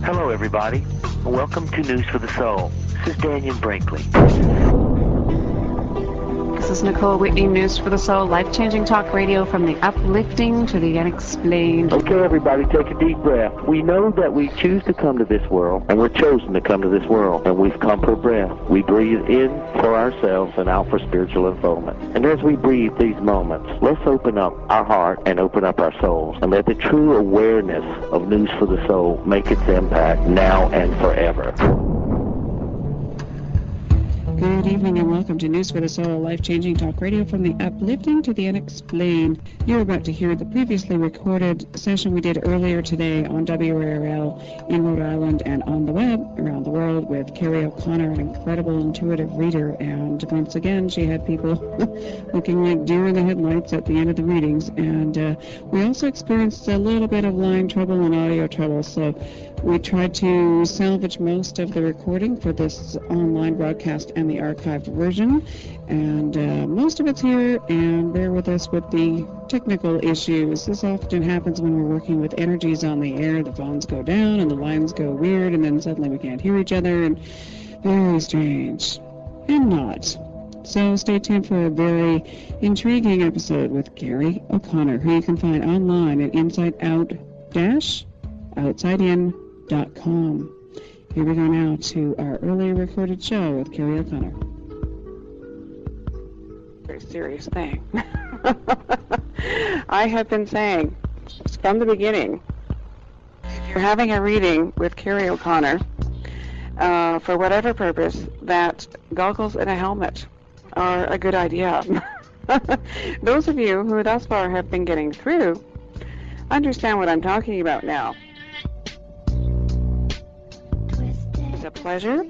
Hello, everybody. Welcome to News for the Soul. This is Daniel Brinkley. This is Nicole Whitney, News for the Soul, life-changing talk radio from the uplifting to the unexplained. Okay, everybody, take a deep breath. We know that we choose to come to this world, and we're chosen to come to this world, and we've come for breath. We breathe in for ourselves and out for spiritual unfoldment. And as we breathe these moments, let's open up our heart and open up our souls, and let the true awareness of News for the Soul make its impact now and forever. Good evening and welcome to News for the Soul, life-changing talk radio from the uplifting to the unexplained. You're about to hear the previously recorded session we did earlier today on WRL in Rhode Island and on the web around the world with Kerrie O'Connor, an incredible intuitive reader. And once again, she had people looking like deer in the headlights at the end of the readings. And we also experienced a little bit of line trouble and audio trouble. So we tried to salvage most of the recording for this online broadcast and the archived version, and most of it's here, and bear with us with the technical issues. This often happens when we're working with energies on the air. The phones go down and the lines go weird, and then suddenly we can't hear each other, and very strange, and not. So stay tuned for a very intriguing episode with Kerrie O'Connor, who you can find online at insideout-outsidein.com. Here we go now to our earlier recorded show with Kerrie O'Connor. Very serious thing. I have been saying from the beginning, if you're having a reading with Kerrie O'Connor, for whatever purpose, that goggles and a helmet are a good idea. Those of you who thus far have been getting through understand what I'm talking about now. A pleasure,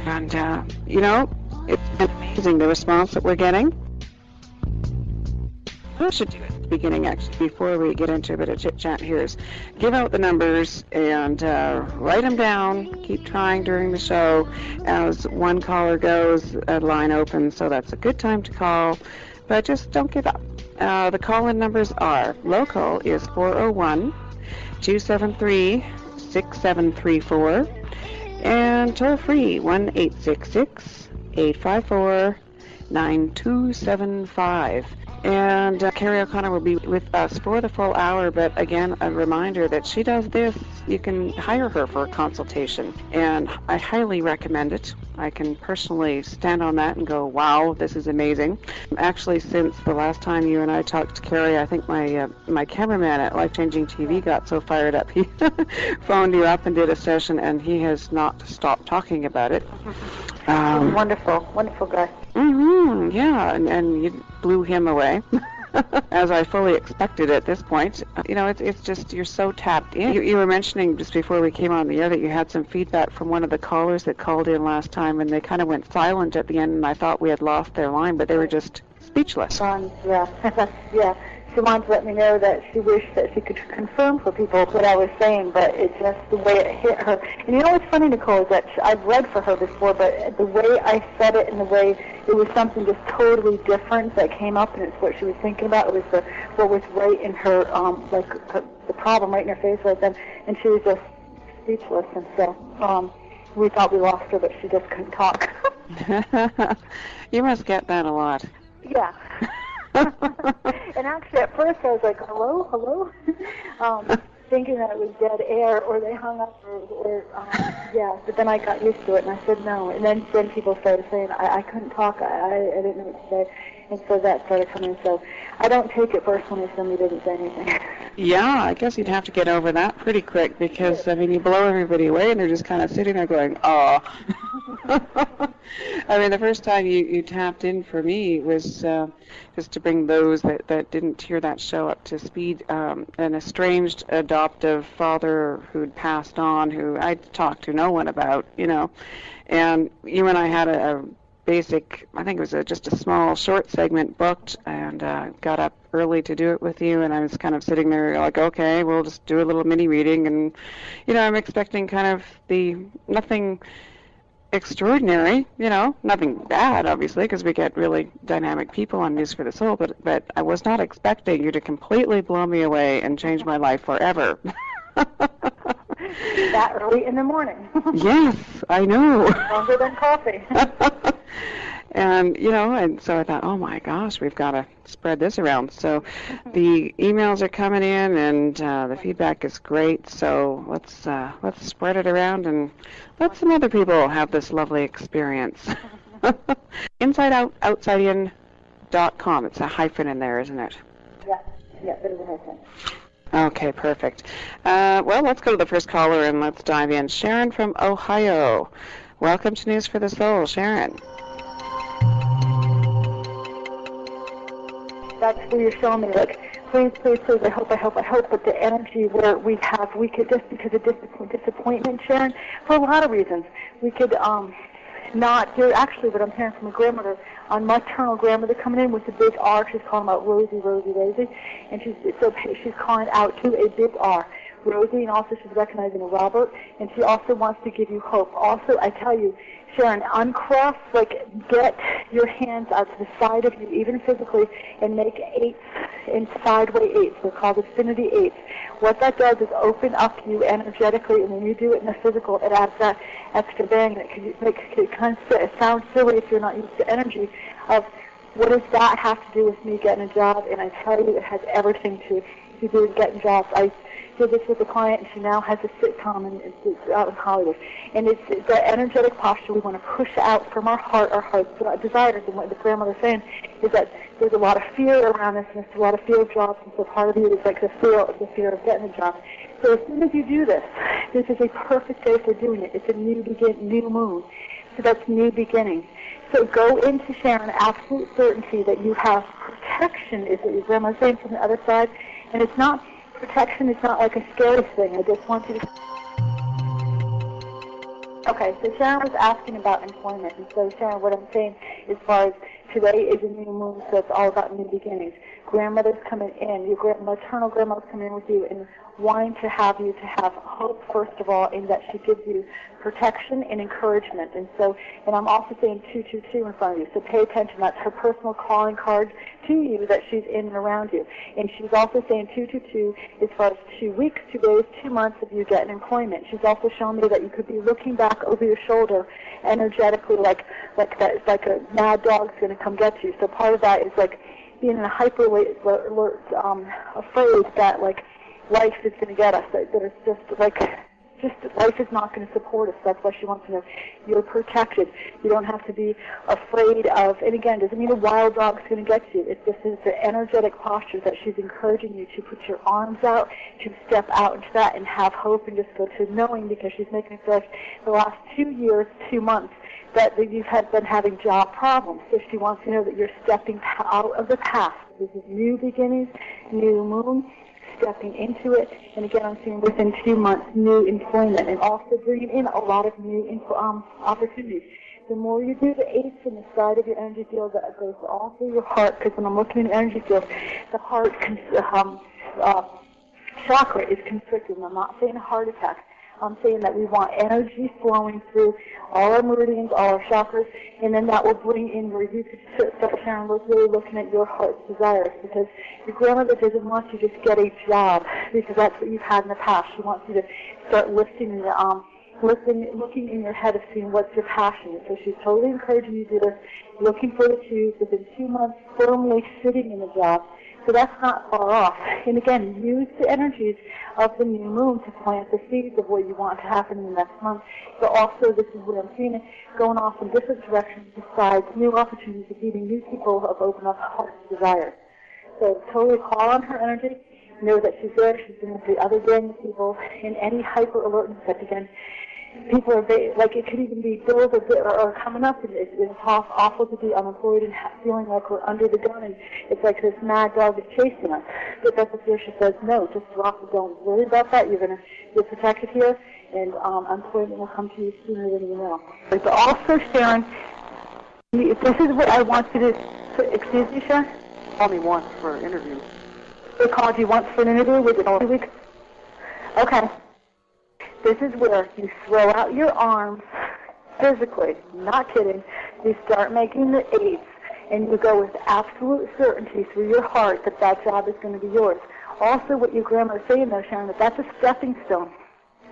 and it's been amazing the response that we're getting. What I should do at the beginning, actually, before we get into a bit of chit chat here, is give out the numbers and write them down. Keep trying during the show. As one caller goes, a line opens, so that's a good time to call, but just don't give up. The call-in numbers are: local is 401-273-6734. And toll-free, 1-866-854-9275. And Kerrie O'Connor will be with us for the full hour, but again, a reminder that she does this. You can hire her for a consultation, and I highly recommend it. I can personally stand on that and go, wow, this is amazing. Actually, since the last time you and I talked to Kerrie, I think my cameraman at Life Changing TV got so fired up. He phoned you up and did a session, and he has not stopped talking about it. Wonderful guy. Yeah, and you blew him away. As I fully expected at this point. It's just, you're so tapped in. You were mentioning just before we came on the air that you had some feedback from one of the callers that called in last time, and they kind of went silent at the end, and I thought we had lost their line, but they were just speechless. Yeah. She wanted to let me know that she wished that she could confirm for people what I was saying, but it's just the way it hit her. And you know what's funny, Nicole, is that I've read for her before, but the way I said it and the way it was something just totally different that came up, and it's what she was thinking about. It was what was right in her, the problem right in her face right then, and she was just speechless. And so we thought we lost her, but she just couldn't talk. You must get that a lot. Yeah. And actually, at first I was like, hello, thinking that it was dead air, or they hung up, or but then I got used to it, and I said no, and then people started saying I couldn't talk, I didn't know what to say, and so that started coming, so I don't take it personally if somebody didn't say anything. Yeah, I guess you'd have to get over that pretty quick, because, you blow everybody away, and they're just kind of sitting there going, oh. The first time you tapped in for me was just to bring those that didn't hear that show up to speed. An estranged adoptive father who'd passed on, who I'd talked to no one about, and you and I had a basic, I think it was just a small short segment booked, and got up early to do it with you, and I was kind of sitting there like, okay, we'll just do a little mini reading, and I'm expecting kind of nothing extraordinary, nothing bad, obviously, because we get really dynamic people on News for the Soul, but I was not expecting you to completely blow me away and change my life forever. that early in the morning. Yes, I know. Longer than coffee. And, and so I thought, oh my gosh, we've got to spread this around. So the emails are coming in, and the feedback is great. So let's spread it around and let some other people have this lovely experience. Inside Out, OutsideIn.com. It's a hyphen in there, isn't it? Yeah, there is a hyphen. Okay, perfect. Well, let's go to the first caller and let's dive in. Sharon from Ohio. Welcome to News for the Soul, Sharon. That's where you're showing me, like, please, I hope, but the energy where we could, just because of disappointment, Sharon, for a lot of reasons, we could not do, actually, what I'm hearing from a grandmother, on maternal grandmother coming in with a big R, she's calling out Rosie, and she's calling out to a big R. Rosie, and also she's recognizing a Robert, and she also wants to give you hope. Also, I tell you, Sharon, uncross, get your hands out to the side of you, even physically, and make eights, in sideway eights. They're called affinity eights. What that does is open up you energetically, and when you do it in the physical, it adds that extra bang. It kind of sounds silly if you're not used to energy of what does that have to do with me getting a job, and I tell you, it has everything to do with getting jobs. I did this with a client, and she now has a sitcom, and it's out in Hollywood. And it's the energetic posture we want to push out from our heart's desires. And what the grandmother's saying is that there's a lot of fear around this, and there's a lot of fear of jobs, and so part of you is like the fear of getting a job. So as soon as you do this, this is a perfect day for doing it. It's a new moon. So that's new beginnings. So go into, Sharon, absolute certainty that you have protection, is what your grandma's saying, from the other side. And it's not protection, it's not like a scary thing. I just want you to... Okay, so Sharon was asking about employment. And so, Sharon, what I'm saying as far as today is a new moon, so it's all about new beginnings. Grandmother's coming in, your maternal grandmother's coming in with you and wanting to have you to have hope, first of all, in that she gives you protection and encouragement. And so, and I'm also saying 222 in front of you, so pay attention. That's her personal calling card to you that she's in and around you. And she's also saying 222 as far as 2 weeks, 2 days, 2 months of you getting employment. She's also showing me that you could be looking back over your shoulder energetically like a mad dog's going to come get you. So part of that is like being in a hyper alert, afraid that like life is going to get us, that it's just life is not going to support us. That's why she wants to know you're protected. You don't have to be afraid of, and again, doesn't mean a wild dog's going to get you. This is the energetic posture that she's encouraging you to put your arms out, to step out into that and have hope and just go to knowing, because she's making it feel like the last 2 years, 2 months, that you've been having job problems. So she wants to know that you're stepping out of the past. This is new beginnings, new moon, stepping into it, and again, I'm seeing within 2 months, new employment, and also bringing in a lot of new opportunities. The more you do the eights in the side of your energy field, that goes all through your heart, because when I'm looking at the energy field, the heart chakra is constricted, and I'm not saying a heart attack. I'm saying that we want energy flowing through all our meridians, all our chakras, and then that will bring in where you could start, Sharon, really looking at your heart's desires, because your grandmother doesn't want you to just get a job, because that's what you've had in the past. She wants you to start looking in your head of seeing what's your passion. So she's totally encouraging you to do this, looking for the twos within 2 months, firmly sitting in the job. So that's not far off. And again, use the energies of the new moon to plant the seeds of what you want to happen in the next month. But also, this is where I'm seeing it going off in different directions besides new opportunities of meeting new people, of opening up heart's desires. So totally call on her energy. Know that she's there. She's been with the other gang of people in any hyper alertness that, again, people are like, it could even be bills are coming up, and it's awful to be unemployed and feeling like we're under the gun, and it's like this mad dog is chasing us. But that's what she says, no, just drop it. Don't worry about that. You're protected here, and employment will come to you sooner than you know. But also, Sharon, this is what I want you to, excuse me, Sharon? Called me once for an interview. They called you once for an interview? Was it 2 weeks? Okay. This is where you throw out your arms physically, not kidding. You start making the eights, and you go with absolute certainty through your heart that that job is going to be yours. Also, what your grandma is saying, though, Sharon, that's a stepping stone.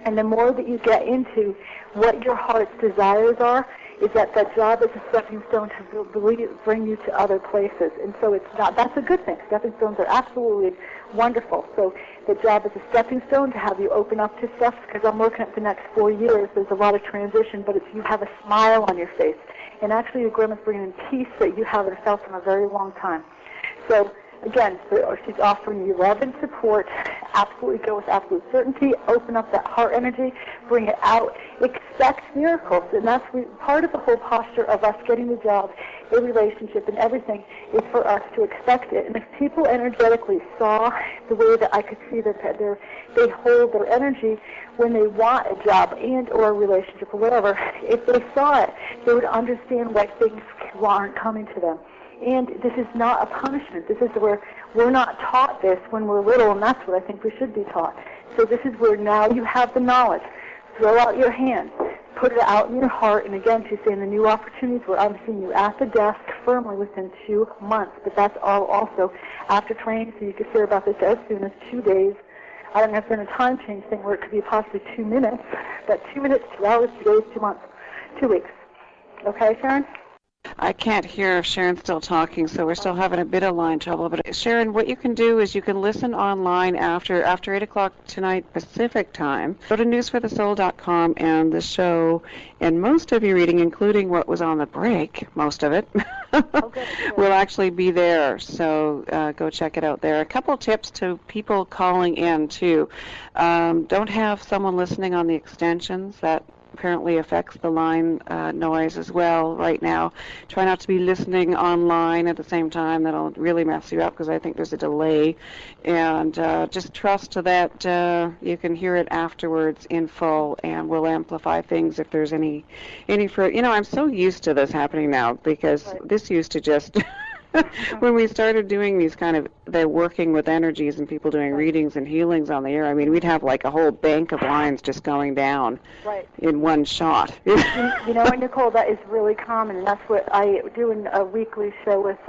And the more that you get into what your heart's desires are, is that job is a stepping stone to bring you to other places. And so that's a good thing. Stepping stones are absolutely wonderful. So the job is a stepping stone to have you open up to stuff, because I'm looking at the next 4 years. There's a lot of transition, but you have a smile on your face. And actually your grandma's bringing in peace that you haven't felt in a very long time. So again, she's offering you love and support. Absolutely go with absolute certainty. Open up that heart energy. Bring it out. Expect miracles. And that's part of the whole posture of us getting the job, the relationship, and everything is for us to expect it. And if people energetically saw the way that I could see that they hold their energy when they want a job and or a relationship or whatever, if they saw it, they would understand why things aren't coming to them. And this is not a punishment. This is where we're not taught this when we're little, and that's what I think we should be taught. So this is where now you have the knowledge. Throw out your hands. Put it out in your heart. And again, she's saying the new opportunities where I'm seeing you at the desk firmly within 2 months. But that's all also after training, so you could hear about this as soon as 2 days. I don't know if there's been a time change thing where it could be possibly 2 minutes, but 2 minutes, 2 hours, 2 days, 2 months, 2 weeks. Okay, Sharon? I can't hear if Sharon's still talking, so we're still having a bit of line trouble. But Sharon, what you can do is you can listen online after 8 o'clock tonight Pacific time. Go to newsforthesoul.com, and the show and most of your reading, including what was on the break, most of it, will actually be there. So go check it out there. A couple tips to people calling in, too. Don't have someone listening on the extensions. That apparently affects the line noise as well right now. Try not to be listening online at the same time. That'll really mess you up, because I think there's a delay. And just trust that you can hear it afterwards in full, and we'll amplify things if there's any for, I'm so used to this happening now, because this used to just when we started doing these they're working with energies and people doing readings and healings on the air, I mean, we'd have like a whole bank of lines just going down in one shot. You know what, Nicole, that is really common, and that's what I do in a weekly show with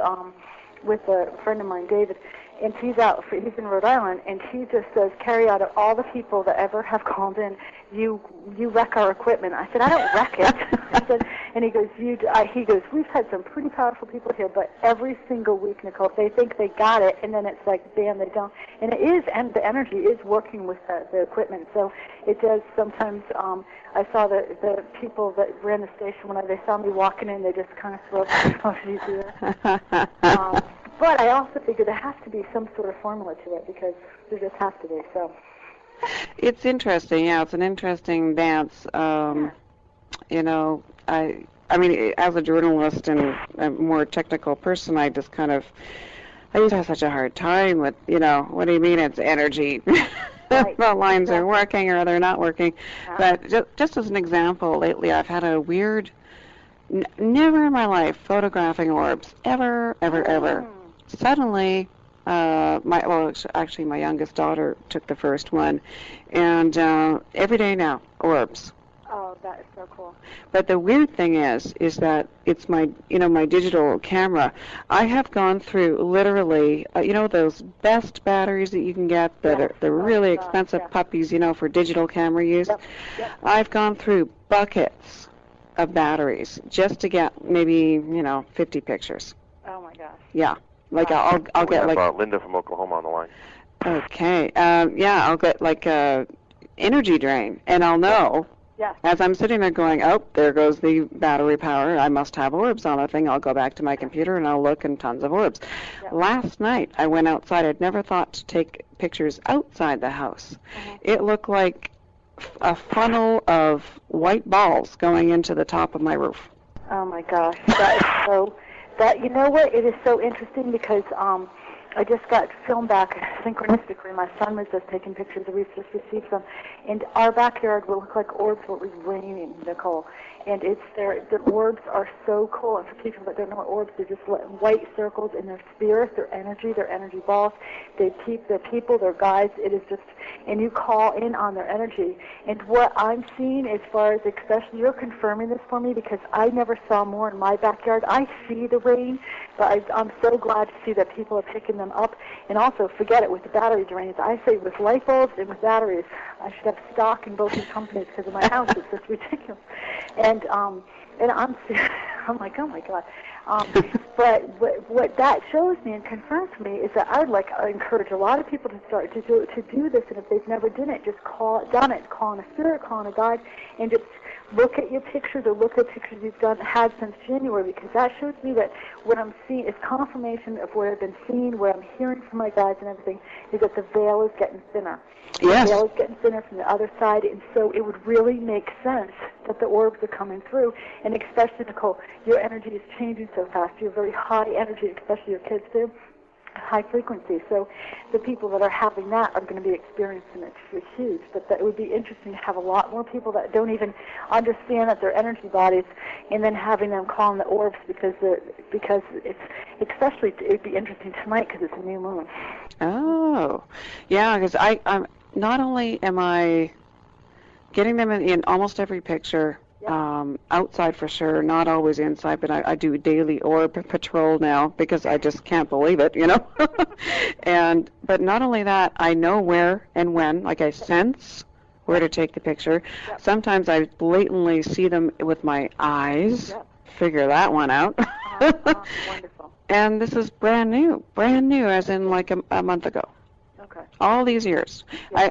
a friend of mine, David, and he's in Rhode Island, and he just says, Kerrie, out of all the people that ever have called in, you wreck our equipment. I said, I don't wreck it. I said, and he goes, we've had some pretty powerful people here, but every single week, Nicole, they think they got it, and then it's like, bam, they don't. And it is, and the energy is working with the equipment. So it does sometimes. I saw the people that ran the station, when they saw me walking in, they just kind of threw up their phone. But I also figure there has to be some sort of formula to it, because there just has to be. So it's interesting. Yeah, it's an interesting dance. I mean, as a journalist and a more technical person, I just I used to have such a hard time with, what do you mean it's energy? The lines are working or they're not working. But just as an example, lately I've had a weird, never in my life photographing orbs, ever. Suddenly, my youngest daughter took the first one, and every day now, orbs. Oh, that is so cool. But the weird thing is that it's my digital camera. I have gone through literally, those best batteries that you can get that are the really expensive puppies, for digital camera use. Yep. I've gone through buckets of batteries just to get maybe, 50 pictures. Oh my gosh. Yeah. Like I'll get like Linda from Oklahoma on the line. Okay. I'll get like a energy drain, and I'll know as I'm sitting there going, oh, there goes the battery power. I must have orbs on the thing. I'll go back to my computer and I'll look, and tons of orbs. Last night I went outside. I'd never thought to take pictures outside the house. It looked like a funnel of white balls going into the top of my roof. Oh my gosh, that is so. That, you know what, it is so interesting, because I just got filmed back synchronistically. My son was just taking pictures, and we just received some. And our backyard will look like orbs, what was raining, Nicole. And it's there. The orbs are so cool. And for people that don't know what orbs, they're just white circles in their spirit, their energy balls. They keep their people, their guides. It is just, and you call in on their energy. And what I'm seeing, as far as, especially, you're confirming this for me, because I never saw more in my backyard. I see the rain, but I'm so glad to see that people are picking them up. And also, forget it with the battery drains. I say with light bulbs and with batteries, I should have stock in both these companies because of my house. It's just ridiculous. And I'm like, oh my God. But what that shows me and confirms for me is that I encourage a lot of people to start to do this, and if they've never done it, call on a spirit, call on a guide, and just look at your pictures or look at pictures you've had since January, because that shows me that what I'm seeing is confirmation of what I've been seeing, what I'm hearing from my guides and everything, is that the veil is getting thinner. Yes. The veil is getting thinner from the other side, and so it would really make sense that the orbs are coming through, and especially, Nicole, your energy is changing so fast. You're very high energy, especially your kids do, high frequency. So the people that are having that are going to be experiencing it. It's huge, but that it would be interesting to have a lot more people that don't even understand that they're energy bodies, and then having them call on the orbs because it's especially it'd be interesting tonight because it's a new moon. Oh, yeah, because I'm not only am I getting them in almost every picture. Outside for sure, not always inside, but I do daily orb patrol now because I just can't believe it, but not only that, I know where and when, like I sense where to take the picture. Yep. Sometimes I blatantly see them with my eyes. Yep. Figure that one out. Wonderful. And this is brand new as in like a month ago. Okay. All these years. Yeah.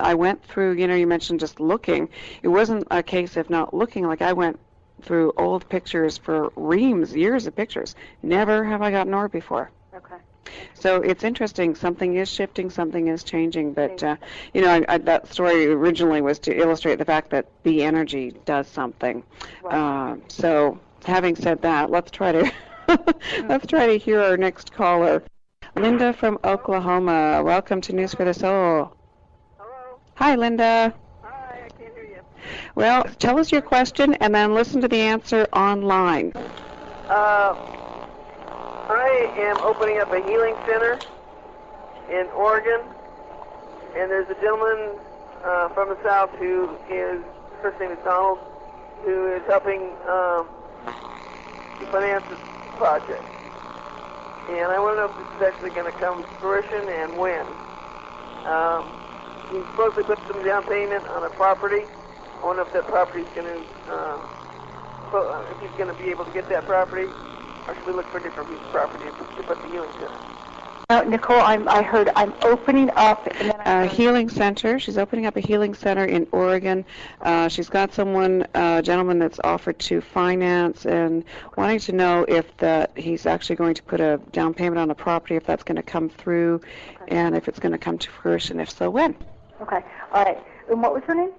I went through, you mentioned just looking. It wasn't a case of not looking. Like I went through old pictures for years of pictures. Never have I gotten orb before. Okay. So it's interesting. Something is shifting, something is changing. But, that story originally was to illustrate the fact that the energy does something. Right. So having said that, let's try to hear our next caller. Linda from Oklahoma. Welcome to News for the Soul. Hello. Hi, Linda. Hi, I can't hear you. Well, tell us your question and then listen to the answer online. I am opening up a healing center in Oregon, and there's a gentleman from the South who is, first name is Donald, who is helping finance this project. And I want to know if this is actually going to come to fruition and when. He's supposed to put some down payment on a property. I wonder if that property is going to, if he's going to be able to get that property, or should we look for a different piece of property to put the healing center? Nicole, I heard I'm opening up a healing center. She's opening up a healing center in Oregon. She's got a gentleman that's offered to finance and wanting to know if he's actually going to put a down payment on a property, if that's going to come through, and if it's going to come to fruition. If so, when? Okay. All right. And what was her name?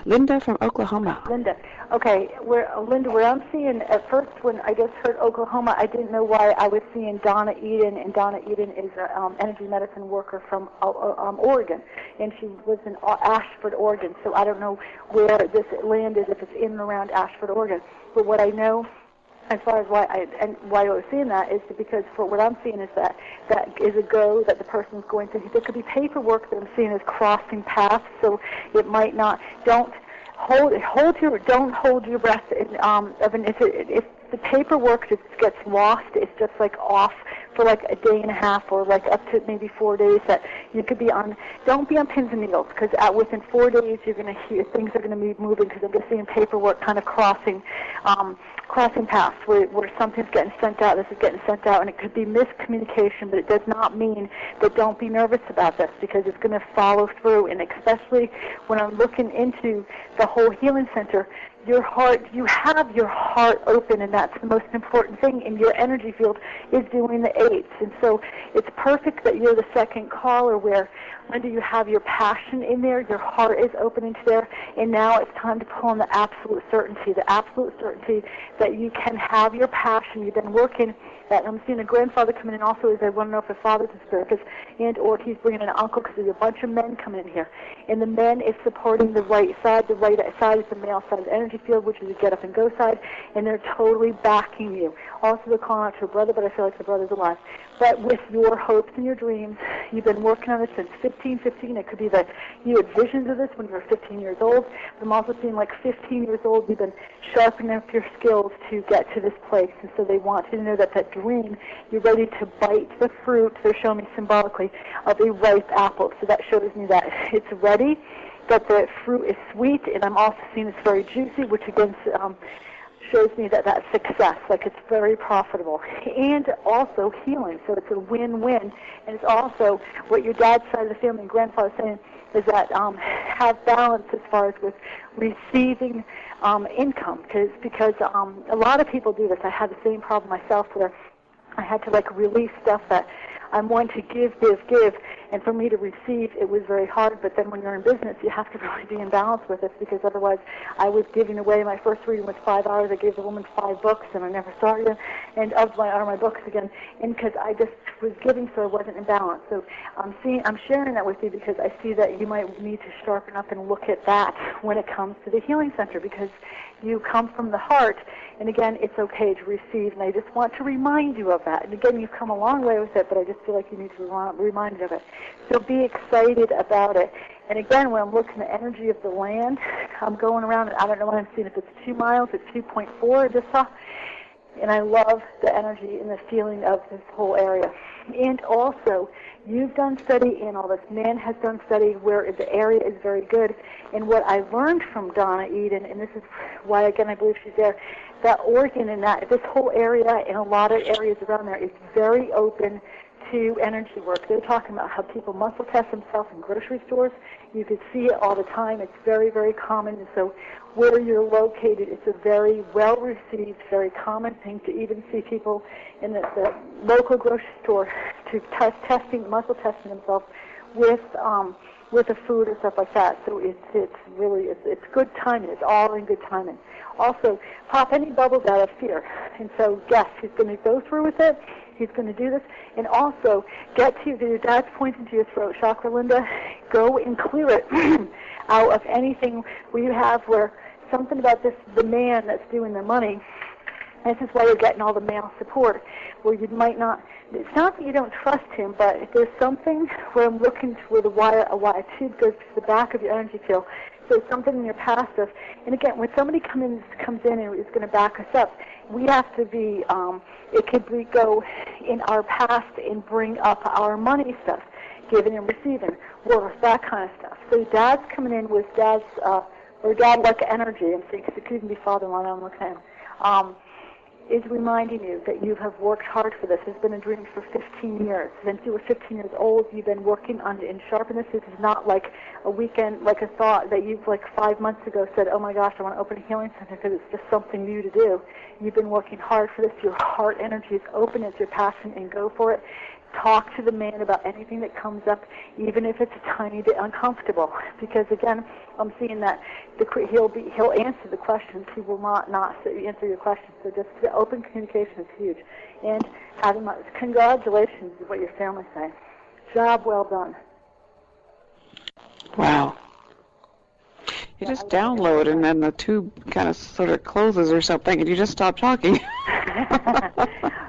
Linda from Oklahoma. Linda. Okay, where I'm seeing, at first when I just heard Oklahoma, I didn't know why I was seeing Donna Eden, and Donna Eden is an energy medicine worker from Oregon, and she lives in Ashford, Oregon, so I don't know where this land is, if it's in and around Ashford, Oregon. But what I know, as far as why I was seeing that, is because for what I'm seeing is that is a go that the person's going to. There could be paperwork that I'm seeing as crossing paths, so it might not. Don't hold your breath. If the paperwork just gets lost, it's just like off for like a day and a half or like up to maybe 4 days. That you could be on. Don't be on pins and needles, because within 4 days you're going to hear things are going to be moving, because I'm just seeing paperwork kind of crossing paths where something's getting sent out, this is getting sent out, and it could be miscommunication, but it does not mean that don't be nervous about this, because it's going to follow through. And especially when I'm looking into the whole healing center, you have your heart open, and that's the most important thing, and your energy field is doing the 8s. And so it's perfect that you're the second caller where, Linda, you have your passion in there, your heart is opening to there, and now it's time to pull on the absolute certainty that you can have your passion. You've been working that. I'm seeing a grandfather come in, and also is I want to know if the father's a spirit, or he's bringing an uncle, because there's a bunch of men coming in here. And the men is supporting the right side. The right side is the male side of the energy field, which is the get up and go side, and they're totally backing you. Also, they're calling out to a brother, but I feel like the brother's alive. but with your hopes and your dreams. You've been working on this since 15. It could be that you had visions of this when you were 15 years old. But I'm also seeing like 15 years old, you've been sharpening up your skills to get to this place. And so they want you to know that that dream, you're ready to bite the fruit, they're showing me symbolically, of a ripe apple. So that shows me that it's ready, that the fruit is sweet, and I'm also seeing it's very juicy, which again shows me that that's success, like it's very profitable, and also healing. So it's a win-win, and it's also what your dad's side of the family and grandfather saying is that have balance as far as with receiving income, because a lot of people do this. I had the same problem myself where I had to like release stuff that I'm wanting to give, and for me to receive, it was very hard. But then when you're in business, you have to really be in balance with it, because otherwise I was giving away. My first reading was 5 hours. I gave the woman 5 books, and I never saw it again, and of my books again, and because I just was giving, so I wasn't in balance. So I'm sharing that with you because I see that you might need to sharpen up and look at that when it comes to the healing center, because you come from the heart, and again, it's okay to receive, and I just want to remind you of that. And again, you've come a long way with it, but I just feel like you need to be reminded of it. So be excited about it. And again, when I'm looking at the energy of the land, I'm going around, and I don't know what I'm seeing, if it's 2 miles, it's 2.4, I just saw. And I love the energy and the feeling of this whole area. And also, you've done study, and all this man has done study where the area is very good. And what I learned from Donna Eden, and this is why, again, I believe she's there, that Oregon and that this whole area and a lot of areas around there is very open to energy work. They're talking about how people muscle test themselves in grocery stores. You could see it all the time. It's very, very common. And so where you're located, it's a very well-received, very common thing to even see people in the local grocery store to muscle testing themselves with the food or stuff like that. So it's really good timing. It's all in good timing. Also, pop any bubbles out of fear. And so, yes, he's going to go through with it. He's going to do this. And also, your dad's pointing to your throat chakra, Linda. Go and clear it out of anything where you have something about the man that's doing the money. This is why you're getting all the male support, where you might not, it's not that you don't trust him, but if there's something where I'm looking to where a tube goes to the back of your energy field, so something in your past and again, when somebody comes in and is going to back us up, we have to be, it could go in our past and bring up our money stuff, giving and receiving, worth, that kind of stuff. So dad's coming in with dad's, or dad-like energy, and so it could even be father-in-law, I'm looking at him, is reminding you that you have worked hard for this. It's been a dream for 15 years. Since you were 15 years old, you've been working on in sharpness. This is not like a weekend, like a thought that you've 5 months ago said, oh my gosh, I want to open a healing center because it's just something new to do. You've been working hard for this. Your heart energy is open. It's your passion, and go for it. Talk to the man about anything that comes up, even if it's a tiny bit uncomfortable. Because again, I'm seeing that he'll answer the questions. He will not answer your questions. So just the open communication is huge. And congratulations is what your family's saying. Job well done. Wow. You just download, and then the tube kind of sort of closes or something, and you just stop talking.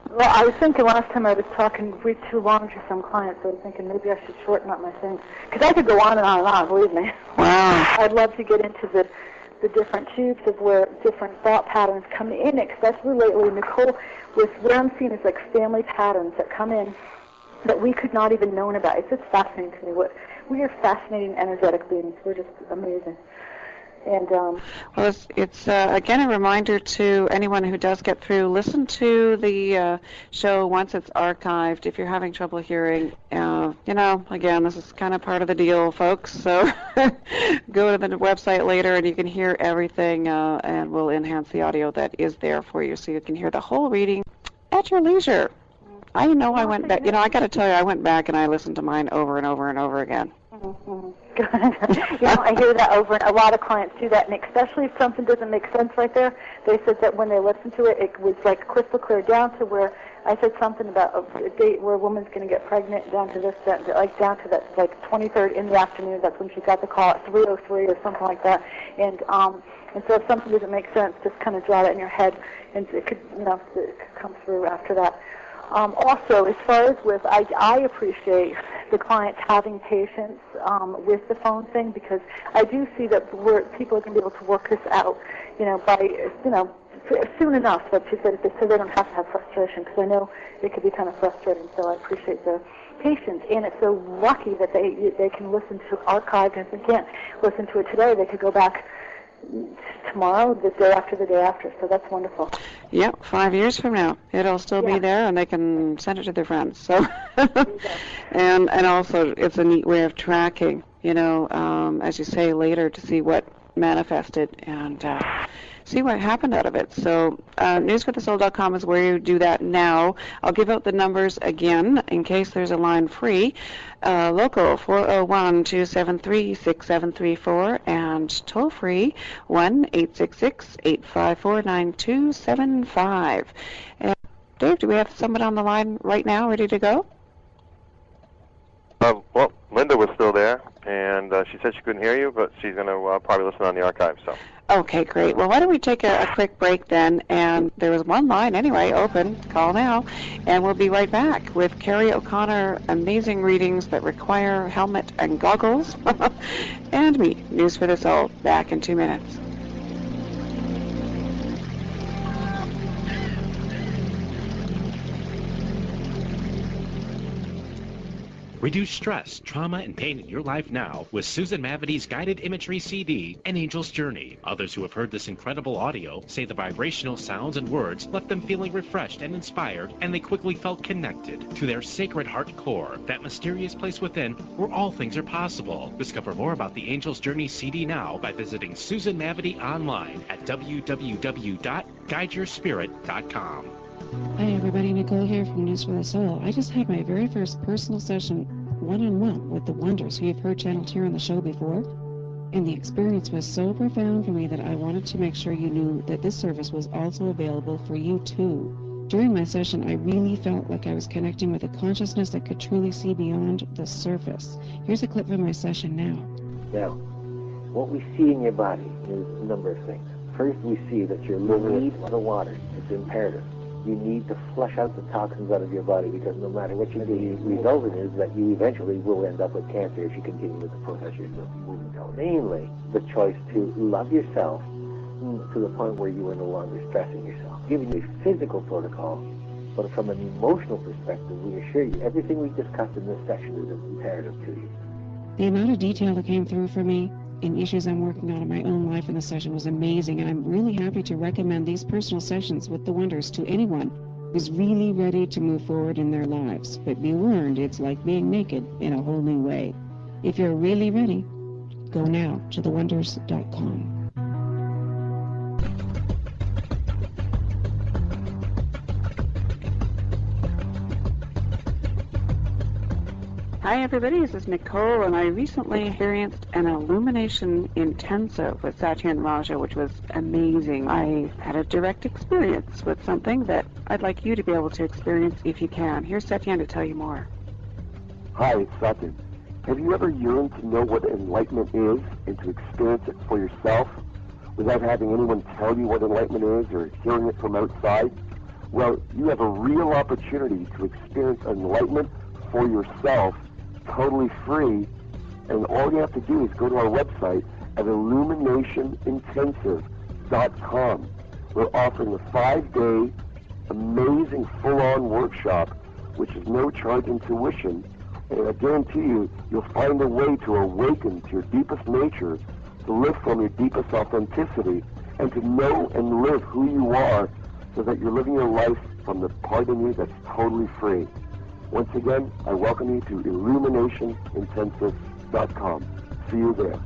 Well, I was thinking last time I was talking way too long to some clients, so I was thinking maybe I should shorten up my thing. Because I could go on and on and on, believe me. Wow. I'd love to get into the different tubes of where different thought patterns come in, especially lately, Nicole, with what I'm seeing is family patterns that come in that we could not even known about. It's just fascinating to me. We are fascinating energetic beings. We're just amazing. And well, it's again a reminder to anyone who does get through, listen to the show once it's archived. If you're having trouble hearing, again, this is kind of part of the deal, folks. So go to the website later, and you can hear everything, and we'll enhance the audio that is there for you, so you can hear the whole reading at your leisure. I know I went back. I got to tell you, I went back and I listened to mine over and over and over again. Mm-hmm. I hear that over, and a lot of clients do that, and especially if something doesn't make sense right there, they said that when they listened to it, it was crystal clear, down to where I said something about a date where a woman's going to get pregnant, down to down to that 23rd in the afternoon. That's when she got the call at 3:03 or something like that, and so if something doesn't make sense, just kind of draw that in your head, and it could come through after that. Also, as far as with, I appreciate the clients having patience with the phone thing, because I do see that people are going to be able to work this out, soon enough, so they don't have to have frustration, because I know it could be kind of frustrating. So I appreciate the patience, and it's so lucky that they can listen to archived, and if they can't listen to it today, they could go back tomorrow, the day after, so that's wonderful. Yep, 5 years from now, it'll still be there, and they can send it to their friends. So, and also, it's a neat way of tracking, as you say, later to see what manifested and see what happened out of it. So newsforthesoul.com is where you do that now. I'll give out the numbers again in case there's a line free. Local 401-273-6734 and toll free 1-866-854-9275. And Dave, do we have someone on the line right now ready to go? Well, Linda was still there, and she said she couldn't hear you, but she's going to probably listen on the archive. So. Okay, great. Well, why don't we take a quick break then? And there was one line anyway open. Call now. And we'll be right back with Kerrie O'Connor, amazing readings that require helmet and goggles, and me, News for the Soul, back in 2 minutes. Reduce stress, trauma, and pain in your life now with Susan Mavity's guided imagery CD, An Angel's Journey. Others who have heard this incredible audio say the vibrational sounds and words left them feeling refreshed and inspired, and they quickly felt connected to their sacred heart core, that mysterious place within where all things are possible. Discover more about the Angel's Journey CD now by visiting Susan Mavity online at www.guideyourspirit.com. Hi everybody, Nicole here from News for the Soul. I just had my very first personal session one-on-one with the Wonders, who you've heard channeled here on the show before. And the experience was so profound for me that I wanted to make sure you knew that this service was also available for you too. During my session, I really felt like I was connecting with a consciousness that could truly see beyond the surface. Here's a clip from my session now. Now, what we see in your body is a number of things. First, we see that your liver needs the water. It's imperative. You need to flush out the toxins out of your body, because no matter what you do, the result is that you eventually will end up with cancer if you continue with the process you're moving towards. Mainly, the choice to love yourself to the point where you are no longer stressing yourself. Giving you a physical protocol, but from an emotional perspective, we assure you everything we discussed in this session is imperative to you. The amount of detail that came through for me in issues I'm working on in my own life in the session was amazing, and I'm really happy to recommend these personal sessions with the Wonders to anyone who's really ready to move forward in their lives. But be warned, it's like being naked in a whole new way. If you're really ready, go now to thewonders.com. Hi everybody, this is Nicole, and I recently experienced an illumination intensive with Satya Raja, which was amazing. I had a direct experience with something that I'd like you to be able to experience if you can. Here's Satya to tell you more. Hi, it's Satya. Have you ever yearned to know what enlightenment is and to experience it for yourself without having anyone tell you what enlightenment is or hearing it from outside? Well, you have a real opportunity to experience enlightenment for yourself totally free, and all you have to do is go to our website at illuminationintensive.com. We're offering a 5-day amazing full-on workshop, which is no charge in tuition, and I guarantee you, you'll find a way to awaken to your deepest nature, to live from your deepest authenticity, and to know and live who you are, so that you're living your life from the part of you that's totally free. Once again, I welcome you to illuminationintensive.com. See you there.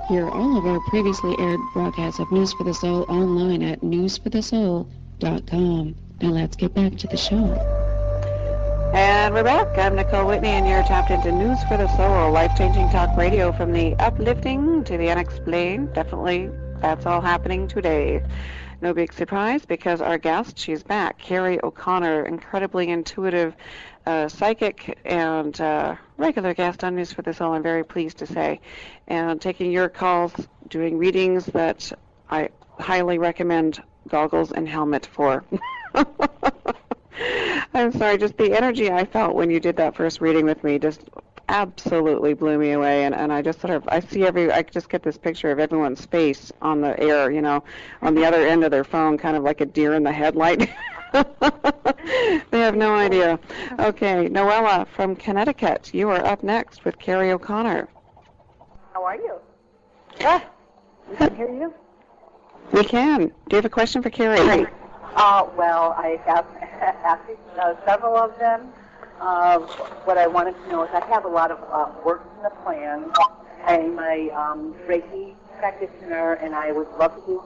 Hear all of our previously aired broadcasts of News for the Soul online at newsforthesoul.com. Now let's get back to the show. And we're back. I'm Nicole Whitney, and you're tapped into News for the Soul, life-changing talk radio from the uplifting to the unexplained. Definitely, that's all happening today. No big surprise, because our guest, she's back, Kerrie O'Connor, incredibly intuitive psychic and regular guest on News for the Soul, I'm very pleased to say, and taking your calls, doing readings that I highly recommend goggles and helmet for. I'm sorry, just the energy I felt when you did that first reading with me just absolutely blew me away, and I just sort of, I just get this picture of everyone's face on the air, you know, on the other end of their phone, kind of like a deer in the headlight. They have no idea. Okay, Noella from Connecticut, you are up next with Kerrie O'Connor. How are you? Ah, we can hear you. We can. Do you have a question for Kerrie? Well, I have actually several of them. What I wanted to know is I have a lot of work in the plan. I'm a Reiki practitioner, and I would love to do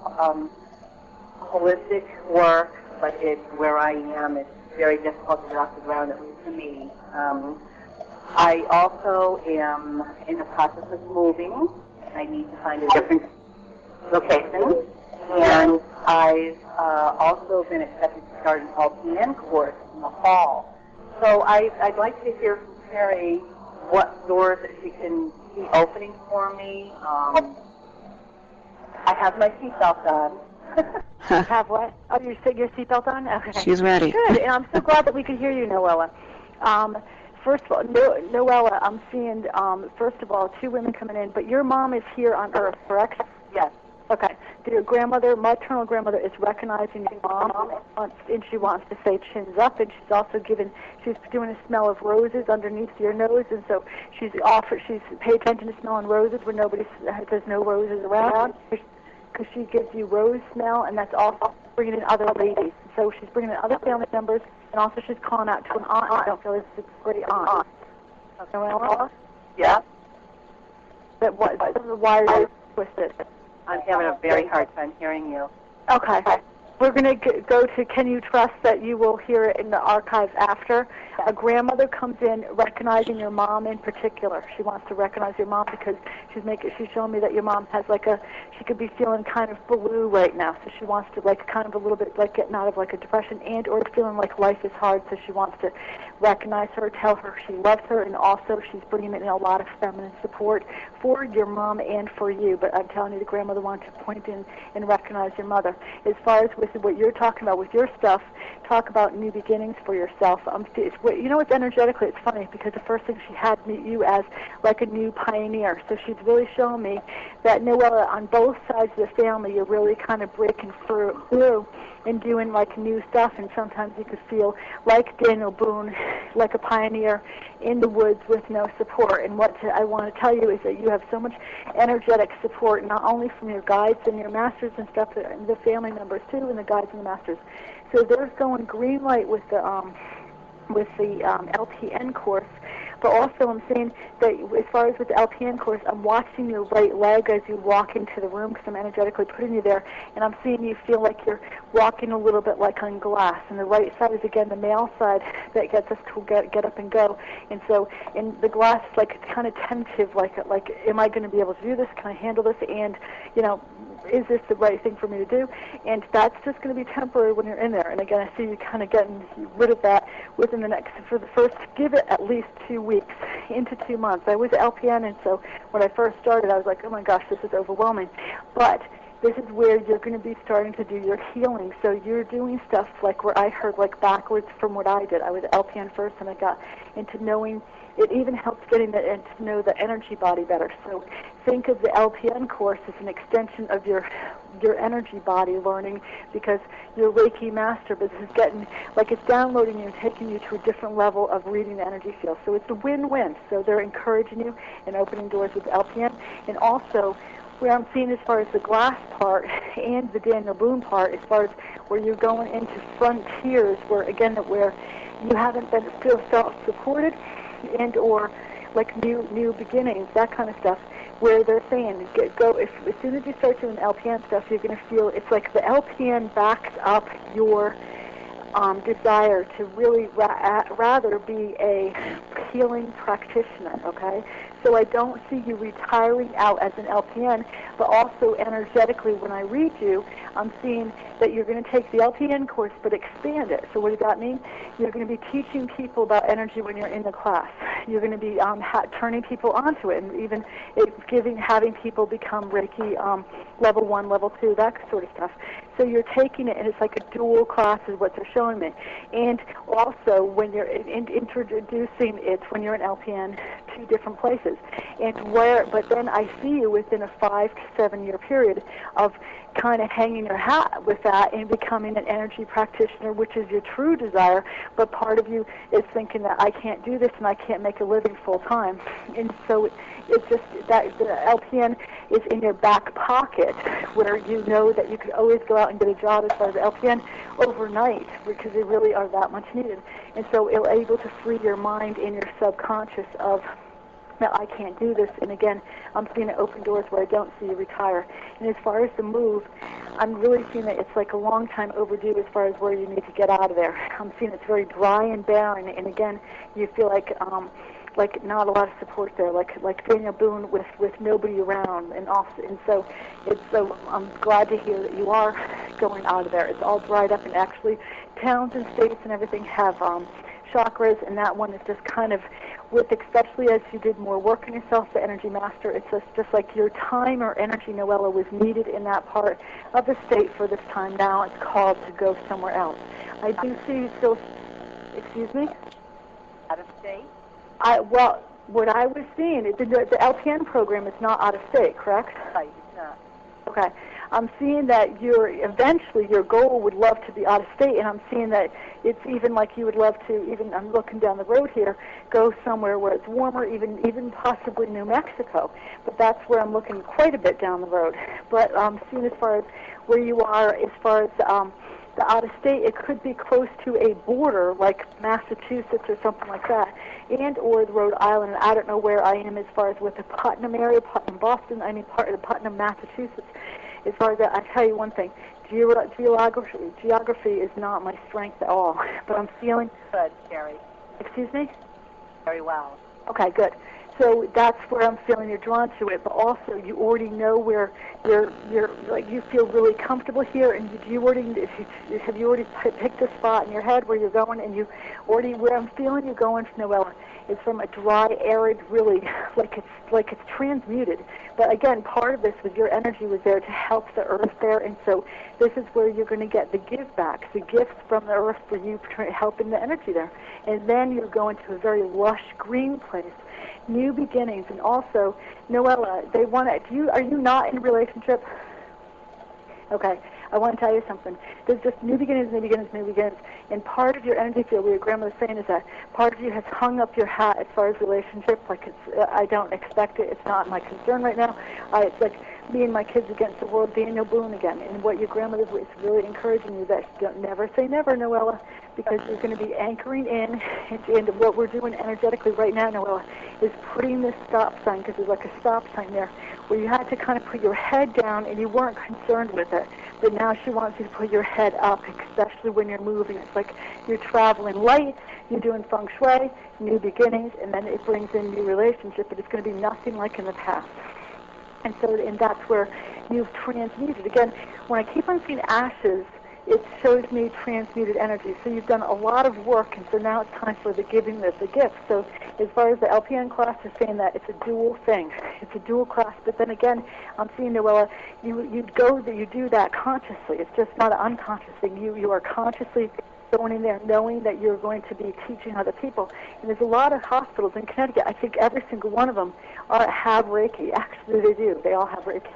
holistic work, but where I am, it's very difficult to get off the ground, at least for me. I also am in the process of moving. I need to find a different location. And I've also been accepted to start an LPN course in the fall. So I'd like to hear from Kerrie what doors that she can see opening for me. I have my seatbelt on. Have what? Oh, your seatbelt on? Okay. She's ready. Good, and I'm so glad that we could hear you, Noella. First of all, Noella, I'm seeing, first of all, 2 women coming in, but your mom is here on Earth, correct? Yes. Okay. Your grandmother, maternal grandmother, is recognizing your mom, and she wants to say chins up, and she's also she's doing a smell of roses underneath your nose, and so she's paid attention to smelling roses when there's no roses around, because she gives you rose smell, and that's also bringing in other ladies. So she's bringing in other family members, and also she's calling out to an aunt. I don't feel it's a great aunt. Okay. Yeah. Why are you twisted? I'm having a very hard time hearing you. Okay. We're going to go to Can You Trust That You Will Hear It in the archives after. A grandmother comes in recognizing your mom in particular. She wants to recognize your mom because she's showing me that your mom has she could be feeling kind of blue right now. So she wants to kind of a little bit getting out of a depression or feeling like life is hard. So she wants to recognize her, tell her she loves her, and also she's bringing in a lot of feminine support for your mom and for you. But I'm telling you, the grandmother wants to point in and recognize your mother. As far as with what you're talking about with your stuff, talk about new beginnings for yourself. It's energetically, it's funny because the first thing she had me you as like a new pioneer. So she's really showing me that Noella, on both sides of the family, you're really kind of breaking through and doing new stuff. And sometimes you could feel like Daniel Boone, like a pioneer in the woods with no support. And what I want to tell you is that you have so much energetic support, not only from your guides and your masters and stuff, but the family members too, and the guides and the masters. So they're going green light with the LPN course. But also I'm saying that as far as with the LPN course, I'm watching your right leg as you walk into the room because I'm energetically putting you there, and I'm seeing you feel like you're walking a little bit like on glass. And the right side is, again, the male side that gets us to get up and go. And so in the glass is kind of tentative, like am I going to be able to do this? Can I handle this? And, is this the right thing for me to do? And that's just going to be temporary when you're in there. And again, I see you kind of getting rid of that within give it at least 2 weeks into 2 months. I was LPN, and so when I first started, I was like, oh my gosh, this is overwhelming. But this is where you're going to be starting to do your healing. So you're doing stuff where I heard backwards from what I did. I was LPN first, and I got into knowing. It even helps getting to know the energy body better. So think of the LPN course as an extension of your energy body learning, because you're Reiki master, but this is it's downloading you and taking you to a different level of reading the energy field. So it's a win-win. So they're encouraging you and opening doors with LPN. And also, where I'm seeing as far as the glass part and the Daniel Boone part, as far as where you're going into frontiers, where you haven't been still self-supported, and or new beginnings, that kind of stuff, where they're saying as soon as you start doing LPN stuff, you're going to feel it's like the LPN backs up your desire to really rather be a healing practitioner, okay? So I don't see you retiring out as an LPN, but also energetically when I read you, I'm seeing that you're going to take the LPN course but expand it. So what does that mean? You're going to be teaching people about energy when you're in the class. You're going to be turning people onto it, and even having people become Reiki level 1, level 2, that sort of stuff. So you're taking it, and it's like a dual class is what they're showing me. And also, when you're introducing it, when you're an LPN, 2 different places. But then I see you within a 5 to 7 year period of kind of hanging your hat with that and becoming an energy practitioner, which is your true desire, but part of you is thinking that I can't do this and I can't make a living full time. And so it's just that the LPN is in your back pocket, where you know that you could always go out and get a job as far as LPN overnight, because they really are that much needed. And so it'll able to free your mind and your subconscious of, now I can't do this, and again, I'm seeing it open doors where I don't see you retire. And as far as the move, I'm really seeing that it's like a long time overdue as far as where you need to get out of there. I'm seeing it's very dry and barren, and again, you feel like not a lot of support there, like Daniel Boone with nobody around, and so I'm glad to hear that you are going out of there. It's all dried up, and actually towns and states and everything have chakras, and that one is just kind of, with especially as you did more work on yourself, the energy master, it's just like your time or energy, Noella, was needed in that part of the state for this time. Now it's called to go somewhere else. I do see you still, excuse me? Out of state? Well, what I was seeing, the LPN program is not out of state, correct? Right, it's not. Okay. I'm seeing that eventually your goal would love to be out of state, and I'm seeing that it's even like you would love to, even I'm looking down the road here, go somewhere where it's warmer, even possibly New Mexico. But that's where I'm looking quite a bit down the road. But I'm seeing as far as where you are, as far as the out of state, it could be close to a border like Massachusetts or something like that, and or the Rhode Island. And I don't know where I am as far as with the Putnam area, Putnam, Boston, part of the Putnam, Massachusetts. As far as that, I tell you one thing, geography is not my strength at all, but I'm feeling... Good, Kerrie. Excuse me? Very well. Okay, good. So that's where I'm feeling you're drawn to it, but also you already know where you're like, you feel really comfortable here, and have you already picked a spot in your head where you're going, and where I'm feeling you going, Noella, is from a dry, arid, really, like it's transmuted. But again, part of this was your energy was there to help the earth there, and so this is where you're going to get the give back, the gifts from the earth for you helping the energy there. And then you're going to a very lush green place, new beginnings. And also, Noella, are you not in a relationship? Okay, I want to tell you something. There's just new beginnings, new beginnings, new beginnings. And part of your energy field, what your grandmother's saying, is that part of you has hung up your hat as far as relationships. Like, I don't expect it. It's not my concern right now. It's like me and my kids against the world, Daniel Boone again. And what your grandmother is really encouraging you, that don't never say never, Noella, because you're going to be anchoring in. And what we're doing energetically right now, Noella, is putting this stop sign, because there's like a stop sign there, where you had to kind of put your head down and you weren't concerned with it. But now she wants you to put your head up, especially when you're moving. It's like you're traveling light, you're doing feng shui, new beginnings, and then it brings in new relationship, but it's going to be nothing like in the past. And that's where you've transmuted. Again, when I keep on seeing ashes, it shows me transmuted energy. So you've done a lot of work, and so now it's time for the giving of the gift. So as far as the LPN class is saying, that it's a dual thing. It's a dual class. But then again, I'm seeing, Noella, you do that consciously. It's just not an unconscious thing. You are consciously going in there knowing that you're going to be teaching other people. And there's a lot of hospitals in Connecticut. I think every single one of them have Reiki. Actually, they do. They all have Reiki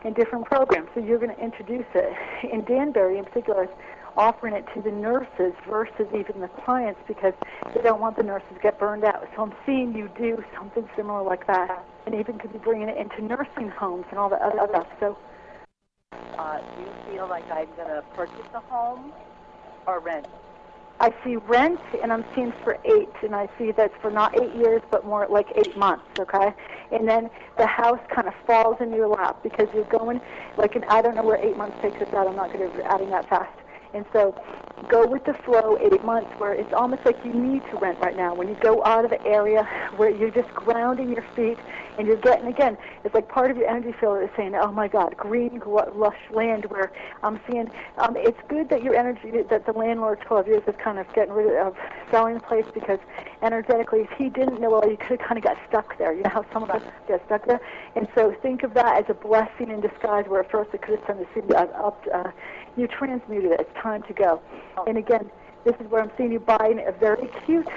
in different programs. So you're going to introduce it. And Danbury in particular is offering it to the nurses versus even the clients, because they don't want the nurses to get burned out. So I'm seeing you do something similar like that, and even could be bringing it into nursing homes and all the other stuff. So do you feel like I'm going to purchase a home or rent? I see rent, and I'm seeing for 8, and I see that's for not 8 years, but more like 8 months, okay? And then the house kind of falls in your lap, because you're going, like, I don't know where 8 months takes us out. I'm not good at adding that fast. And so go with the flow 8 months where it's almost like you need to rent right now. When you go out of the area where you're just grounding your feet and you're getting, again, it's like part of your energy field is saying, oh my God, green, lush land where I'm seeing, it's good that your energy, that the landlord 12 years is kind of getting rid of selling the place because energetically, if he didn't know, well, you could have kind of got stuck there. You know how some of us get stuck there? And so think of that as a blessing in disguise where at first it could have turned to you transmuted it. It's time to go. And again, this is where I'm seeing you buying a very cute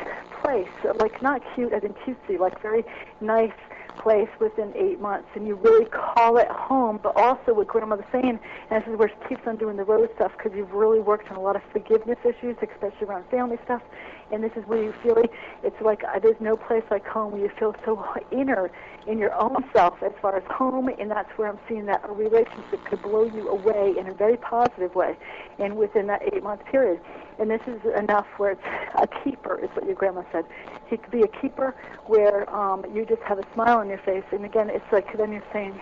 place, like not cute as in cutesy, like very nice place within 8 months, and you really call it home, but also what Grandmother's saying, and this is where she keeps on doing the road stuff, because you've really worked on a lot of forgiveness issues, especially around family stuff, and this is where you feel it's like there's no place like home, where you feel so inner in your own self as far as home, and that's where I'm seeing that a relationship could blow you away in a very positive way, and within that 8 month period. And this is enough where it's a keeper, is what your grandma said. He could be a keeper where you just have a smile on your face. And again, it's like then you're saying,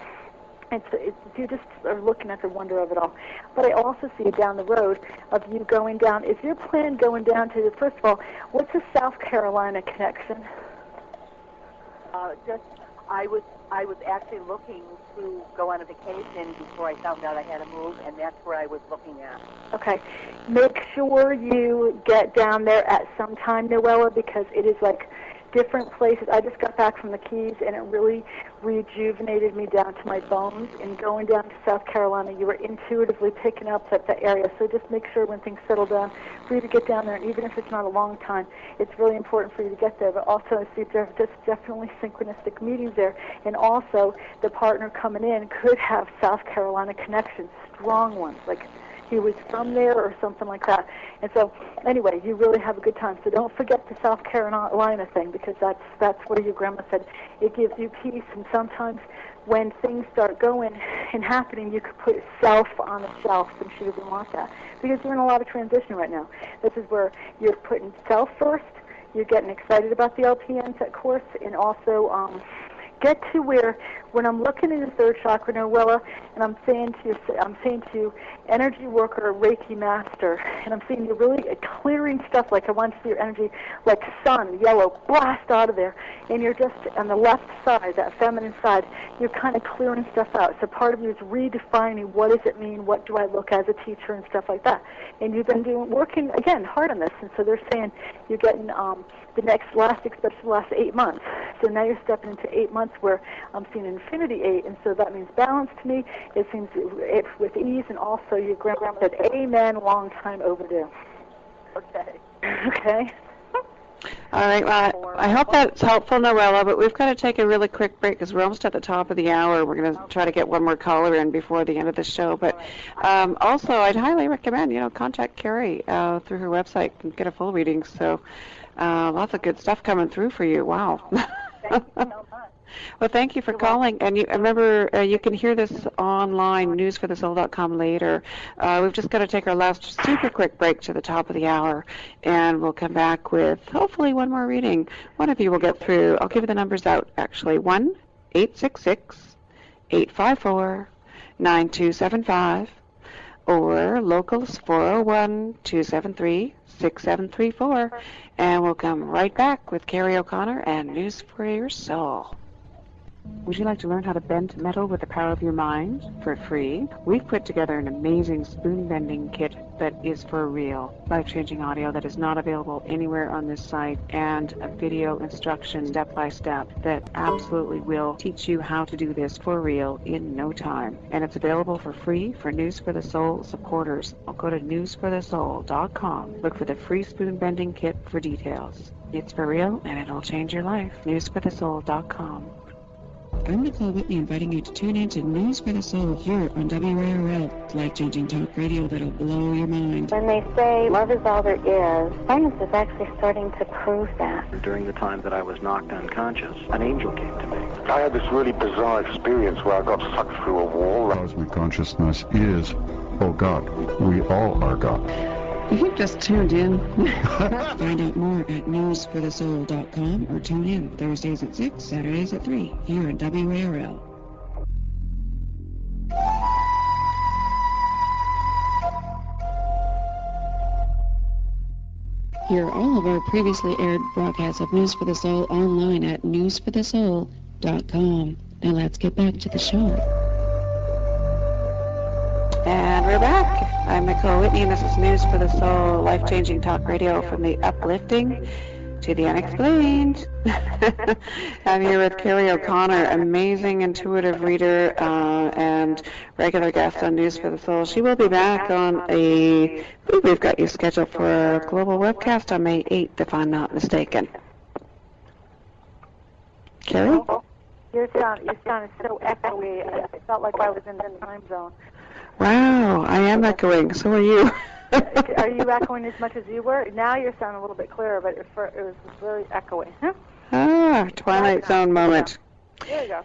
you just are looking at the wonder of it all. But I also see down the road of you going down. Is your plan going down to, first of all, what's the South Carolina connection? I was actually looking to go on a vacation before I found out I had to move, and that's where I was looking at. Okay. Make sure you get down there at some time, Noella, because it is like different places. I just got back from the Keys, and it really rejuvenated me down to my bones. And going down to South Carolina, you were intuitively picking up that area. So just make sure when things settle down for you to get down there, and even if it's not a long time, it's really important for you to get there. But also, see, there's definitely synchronistic meetings there. And also, the partner coming in could have South Carolina connections, strong ones, like he was from there or something like that. And so, anyway, you really have a good time. So don't forget the South Carolina thing, because that's where your grandma said it gives you peace. And sometimes when things start going and happening, you could put self on the shelf, and she doesn't want that, because you're in a lot of transition right now. This is where you're putting self first, you're getting excited about the LPNs at course, and also get to where, when I'm looking in the third chakra, Noella, and I'm saying to you, energy worker, Reiki master, and I'm seeing you really clearing stuff, like I want to see your energy, like sun, yellow, blast out of there, and you're just on the left side, that feminine side, you're kind of clearing stuff out. So part of you is redefining what does it mean, what do I look as a teacher, and stuff like that. And you've been working, again, hard on this, and so they're saying you're getting especially the last 8 months. So now you're stepping into 8 months where I'm seeing infinity 8, and so that means balance to me. It seems it's with ease, and also your grandma said, amen, long time overdue. Okay. Okay. All right. Well, I hope that's helpful, Noella, but we've got to take a really quick break because we're almost at the top of the hour. We're going to try to get one more caller in before the end of the show. But also, I'd highly recommend, contact Kerrie through her website and get a full reading. So lots of good stuff coming through for you. Wow. Thank you so much. Well, thank you for calling. And remember, you can hear this online, newsforthesoul.com later. We've just got to take our last super quick break to the top of the hour, and we'll come back with hopefully one more reading. One of you will get through. I'll give you the numbers out, actually. 1-866-854-9275, or locals 401-273-6734. And we'll come right back with Kerrie O'Connor and News for Your Soul. Would you like to learn how to bend metal with the power of your mind for free? We've put together an amazing spoon bending kit that is for real. Life-changing audio that is not available anywhere on this site, and a video instruction step-by-step that absolutely will teach you how to do this for real in no time. And it's available for free for News for the Soul supporters. I'll go to newsforthesoul.com. Look for the free spoon bending kit for details. It's for real, and it'll change your life. newsforthesoul.com. I'm Nicole Whitney, inviting you to tune in to News for the Soul here on WARL, life-changing talk radio that'll blow your mind. When they say love is all there is, science is actually starting to prove that. During the time that I was knocked unconscious, an angel came to me. I had this really bizarre experience where I got sucked through a wall. Cosmic consciousness is, oh God, we all are God. You've just tuned in. Find out more at newsforthesoul.com or tune in Thursdays at 6, Saturdays at 3 here on WARL. Hear all of our previously aired broadcasts of News for the Soul online at newsforthesoul.com. Now let's get back to the show. And we're back. I'm Nicole Whitney, and this is News for the Soul, life-changing talk radio from the uplifting to the unexplained. I'm here with Kerrie O'Connor, amazing intuitive reader and regular guest on News for the Soul. She will be back on we've got you scheduled for a global webcast on May 8th, if I'm not mistaken. Kerrie? Your sound is so echoey. I felt like I was in the time zone. Wow, I am echoing. So are you. Are you echoing as much as you were? Now you're sounding a little bit clearer, but it was very echoey. Huh? Twilight Zone moment. There you go.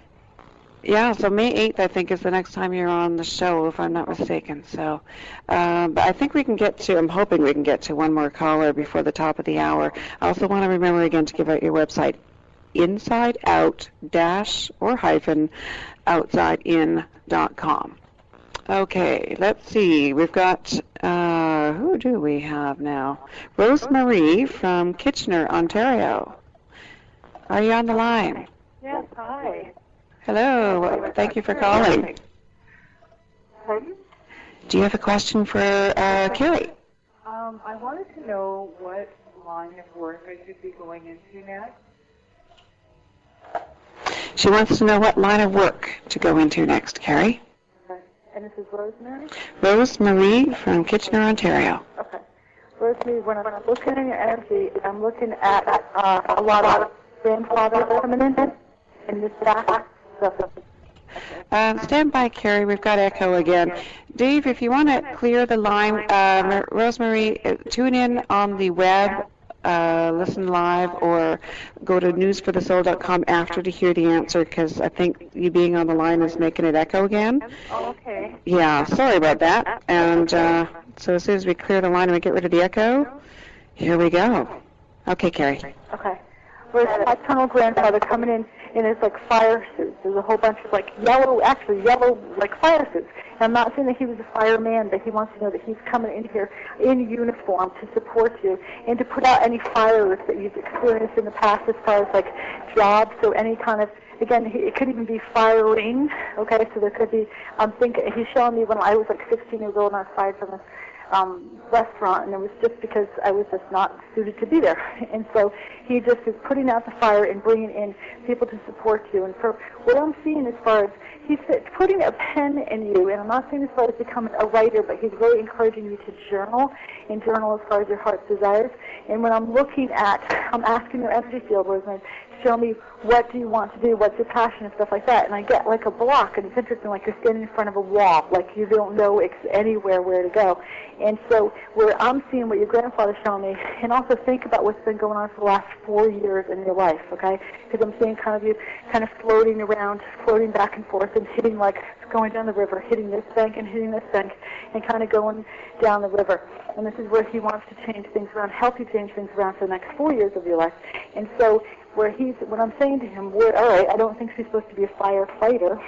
Yeah, so May 8th, I think, is the next time you're on the show, if I'm not mistaken. So, but I think I'm hoping we can get to one more caller before the top of the hour. I also want to remember again to give out your website, insideout-outsidein.com. Okay, let's see. We've got, who do we have now? Rosemarie from Kitchener, Ontario. Are you on the line? Yes, hi. Hello, thank you for calling. Pardon? Do you have a question for Kerrie? I wanted to know what line of work I should be going into next. She wants to know what line of work to go into next, Kerrie. And this is Rosemary? Rosemarie from Kitchener, Ontario. Okay. Rosemary, when I'm looking at your energy, I'm looking at a lot of grandfather coming in this back stuff. Stand by, Kerrie. We've got echo again. Dave, if you want to clear the line, Rosemary, tune in on the web, listen live, or go to newsforthesoul.com after to hear the answer, because I think you being on the line is making it echo again. Oh, okay. Yeah, sorry about that. And so as soon as we clear the line and we get rid of the echo, here we go. Okay, Kerrie. Okay. Where's my paternal grandfather coming in his like fire suits? There's a whole bunch of like yellow like fire suits. And I'm not saying that he was a fireman, but he wants to know that he's coming in here in uniform to support you and to put out any fires that you've experienced in the past as far as like jobs. So any kind of, again, it could even be firing. Okay, so there could be. I'm thinking he's showing me when I was like 16 years old and I was fired from this restaurant, and it was just because I was just not suited to be there. And so he just is putting out the fire and bringing in people to support you. And for what I'm seeing as far as he's putting a pen in you, and I'm not saying as far as becoming a writer, but he's really encouraging you to journal, and journal as far as your heart's desires. And when I'm looking at, I'm asking your energy field, Rosemary, show me what do you want to do, what's your passion, and stuff like that. And I get like a block, and it's interesting, like you're standing in front of a wall, like you don't know anywhere where to go. And so where I'm seeing what your grandfather's showing me, and also think about what's been going on for the last 4 years in your life, okay? Because I'm seeing kind of you kind of floating around, floating back and forth, and hitting like going down the river, hitting this bank and hitting this bank, and kind of going down the river. And this is where he wants to change things around, help you change things around for the next 4 years of your life. And so when I'm saying to him, all right, I don't think she's supposed to be a firefighter,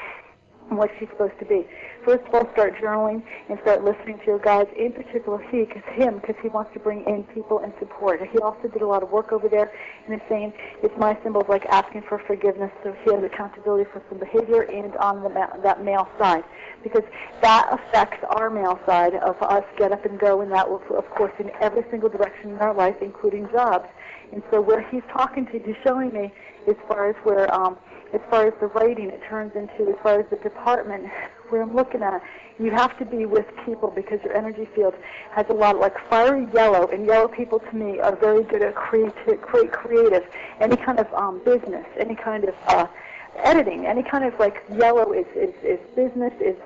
and what she's supposed to be. First of all, start journaling and start listening to your guides, in particular because he wants to bring in people and support. He also did a lot of work over there, and is saying it's my symbol of like asking for forgiveness, so he has accountability for some behavior and on that male side, because that affects our male side of us get up and go, and that will, of course, in every single direction in our life, including jobs. And so where he's talking to, he's showing me as far as where, as far as the writing, it turns into, as far as the department, where I'm looking at, you have to be with people because your energy field has a lot of like fiery yellow, and yellow people to me are very good at creative, any kind of business, any kind of editing, any kind of like yellow is business, it's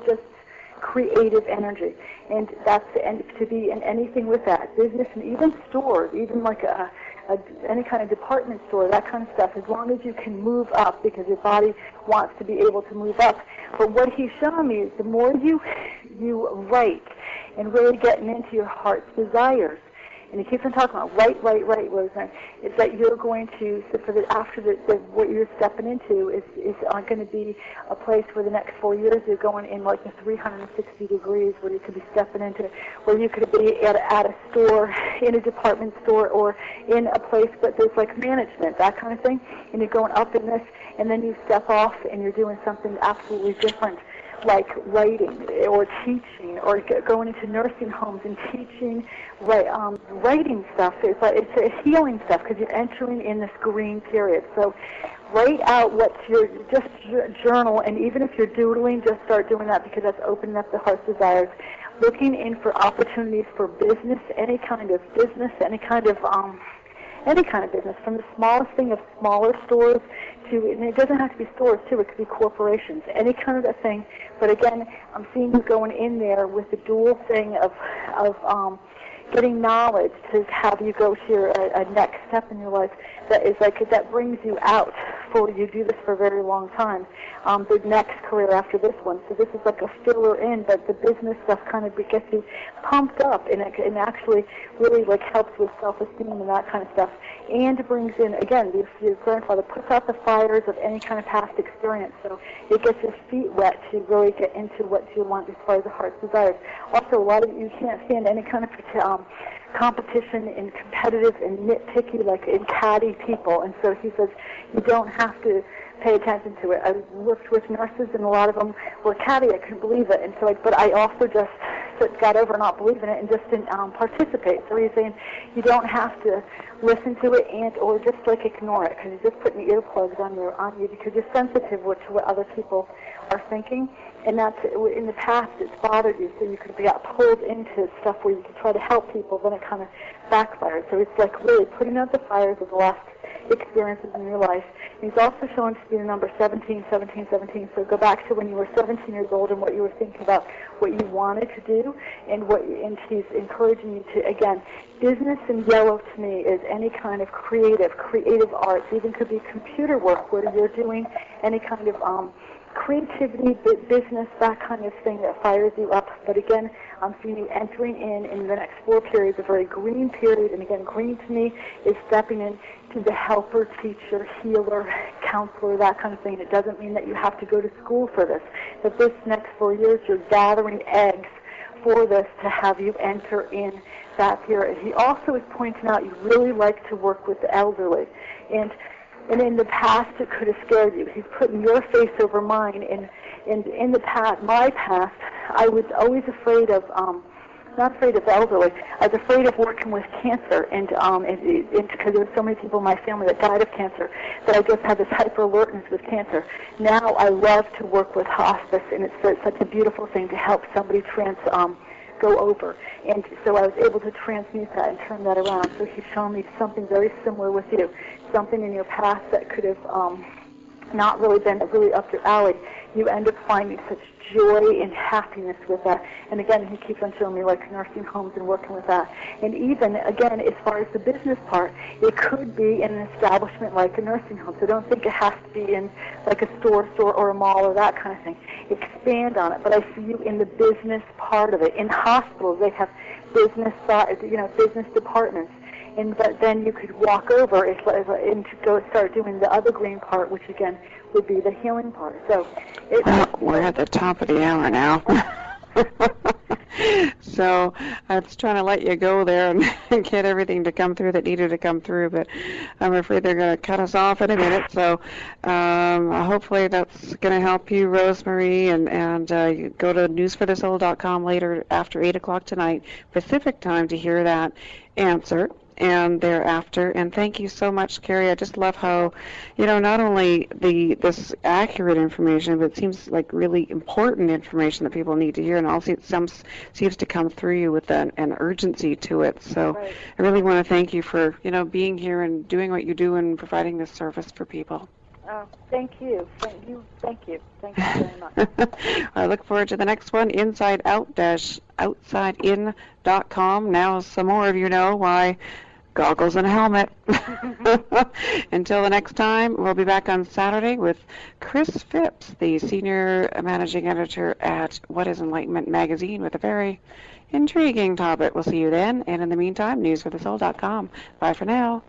just creative energy, and to be in anything with that business, and even stores, even like any kind of department store, that kind of stuff, as long as you can move up, because your body wants to be able to move up. But what he's showing me is the more you write and really getting into your heart's desires and he keeps on talking about right, Rosemary, is that you're going to, so for after what you're stepping into is going to be a place where the next 4 years you're going in like the 360 degrees, where you could be stepping into, where you could be at a store, in a department store, or in a place but there's like management, that kind of thing, and you're going up in this, and then you step off and you're doing something absolutely different, like writing or teaching, or going into nursing homes and teaching writing stuff. It's a healing stuff, because you're entering in this green period. So write out what's your, just journal, and even if you're doodling, just start doing that, because that's opening up the heart's desires. Looking in for opportunities for business, any kind of business, any kind of business, from the smallest thing of smaller stores to, and it doesn't have to be stores too, it could be corporations, any kind of a thing. But again, I'm seeing you going in there with the dual thing of getting knowledge to have you go to your a next step in your life that is like, that brings you out for, you do this for a very long time, the next career after this one. So this is like a filler in, but the business stuff kind of gets you pumped up, and it actually really like helps with self-esteem and that kind of stuff. And it brings in, again, your grandfather puts out the fires of any kind of past experience, so it gets your feet wet to really get into what you want as far as the heart's desires. Also, a lot of you can't stand any kind of competition and competitive and nitpicky, like in catty people, and so he says you don't have to pay attention to it. I worked with nurses, and a lot of them were catty. I couldn't believe it, and so but I also just got over not believing it and just didn't participate. So he's saying you don't have to listen to it and or just like ignore it, because you're just putting the earplugs on you because you're sensitive to what other people are thinking, and that's in the past it's bothered you, so you could be pulled into stuff where you could try to help people, then it kind of backfired. So it's like really putting out the fires of the last experiences in your life. And he's also shown to be the number 17, 17, 17. So go back to when you were 17 years old and what you were thinking about, what you wanted to do, and he's encouraging you to, again, business in yellow to me is any kind of creative arts. Even could be computer work where you're doing any kind of creativity, business, that kind of thing that fires you up. But again, I'm seeing you entering in the next 4 periods, a very green period. And again, green to me is stepping in to the helper, teacher, healer, counselor, that kind of thing. It doesn't mean that you have to go to school for this. That this next 4 years, you're gathering eggs for this to have you enter in that period. He also is pointing out you really like to work with the elderly. And in the past, it could have scared you. He's putting your face over mine. And in the past, my past, I was always afraid of, not afraid of elderly. I was afraid of working with cancer, and because there were so many people in my family that died of cancer, that I just had this hyper alertness with cancer. Now I love to work with hospice, and it's such a beautiful thing to help somebody go over. And so I was able to transmute that and turn that around. So he's shown me something very similar with you, something in your past that could have not really been really up your alley. You end up finding such joy and happiness with that. And again, he keeps on showing me like nursing homes and working with that. And even, again, as far as the business part, it could be in an establishment like a nursing home. So don't think it has to be in like a store or a mall or that kind of thing. Expand on it. But I see you in the business part of it. In hospitals, they have business departments. But then you could walk over and go start doing the other green part, which again would be the healing part. So we're at the top of the hour now. So I was trying to let you go there and get everything to come through that needed to come through, but I'm afraid they're going to cut us off in a minute. So hopefully that's going to help you, Rosemary, and you go to newsforthesoul.com later after 8 o'clock tonight, Pacific time, to hear that answer. And thereafter, and thank you so much, Kerrie. I just love how, not only this accurate information, but it seems like really important information that people need to hear, and also it seems to come through you with an urgency to it. So right. I really want to thank you for, being here and doing what you do and providing this service for people. Oh, thank you. Thank you very much. I look forward to the next one, insideout-outsideinc.com. Now some more of you know why goggles and a helmet. Until the next time, we'll be back on Saturday with Chris Phipps, the senior managing editor at What is Enlightenment magazine, with a very intriguing topic. We'll see you then, and in the meantime, newsforthesoul.com. Bye for now.